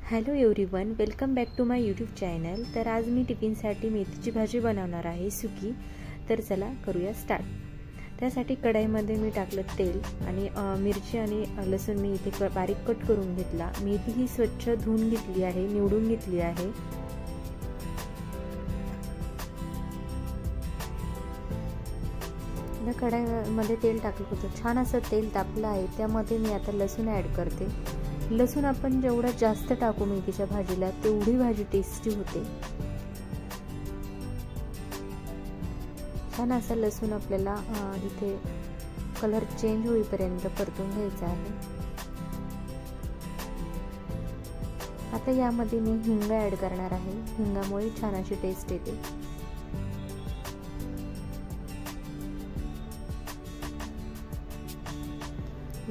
Hello everyone, welcome back to my YouTube channel. तर आज मी टिफिनसाठी मेथीची भाजी बनवणार आहे सुकी। तर चला करूया स्टार्ट। त्यासाठी कढईमध्ये मी टाकलं तेल आणि मिरची आणि लसूण मी इथे बारीक कट करून घेतला। मेथी ही स्वच्छ धुवून घेतली आहे, निवडून घेतली आहे। या कढईमध्ये तेल टाकलं होतं, छान असं तेल तापलं आहे। त्यामध्ये मी आता लसूण ॲड करते। लसूण आपण जेवढा जास्त टाकू मेथीच्या भाजीला तेवढी भाजी टेस्टी होते। छान असं लसूण आपल्याला इथे कलर चेंज होईपर्यंत परतून घ्यायचा आहे। आता यामध्ये मी हिंग ॲड करणार आहे। हिंगामुळे छान अशी टेस्ट येते।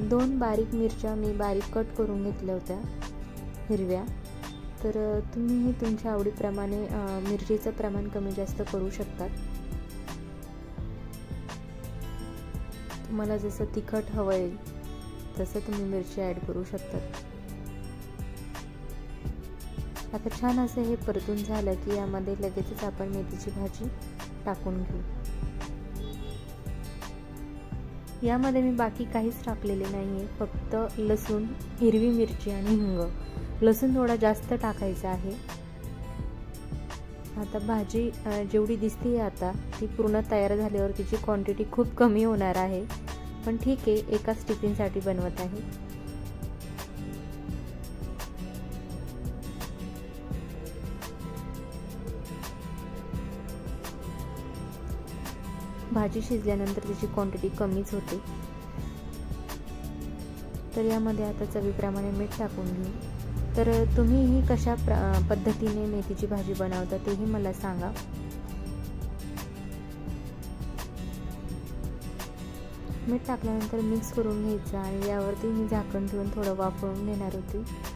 दोन बारीक मिरच्या मी बारीक कट करून घेतल्या होत्या हिरव्या। तर तुम्ही तुमच्या आवडीप्रमाणे मिरचीचं प्रमाण कमी जास्त करू शकता। तुम्हाला जसं तिखट हवंय तसं तुम्ही मिरची ॲड करू शकता। आता छान असं हे परतून झालं की यामध्ये लगेचच आपण मेथीची भाजी टाकून घेऊ। यामध्ये मी बाकी काहीच टाकलेले नाहीये, फक्त लसूण, हिरवी मिरची आणि हिंग। लसूण थोडा जास्त टाकायचा आहे। आता भाजी जेवढी दिसते आता ती पूर्ण तयार झाल्यावर तिची क्वांटिटी खूप कमी होणार आहे, पण ठीक आहे, एकाच टिफिनसाठी बनवत आहे। भाजी शिजल्यानंतर तिची क्वांटिटी कमीच होते। तर यामध्ये आता चवीप्रमाणे मीठ टाकून घेऊ। तर तुम्हीही कशा पद्धतीने मेथीची भाजी बनवता तेही मला सांगा। मीठ टाकल्यानंतर मिक्स करून घ्यायचं आणि यावरती मी झाकण ठेवून थोडं वाफवून घेणार होते।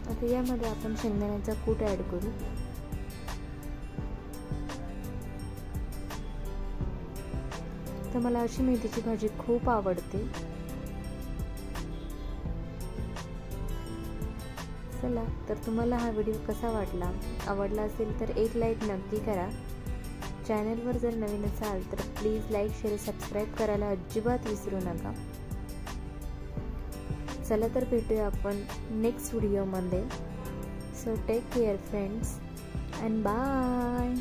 आता यामध्ये आपण शेंगदाण्याचा कूट ॲड करू। तर मला अशी मेथीची भाजी खूप आवडते। चला, तर तुम्हाला हा व्हिडिओ कसा वाटला? आवडला असेल तर एक लाईक नक्की करा। चॅनलवर जर नवीन असाल तर प्लीज लाईक, शेअर, सबस्क्राईब करायला अजिबात विसरू नका। चला तर भेटूया आपण नेक्स्ट व्हिडिओमध्ये। So take care friends and bye.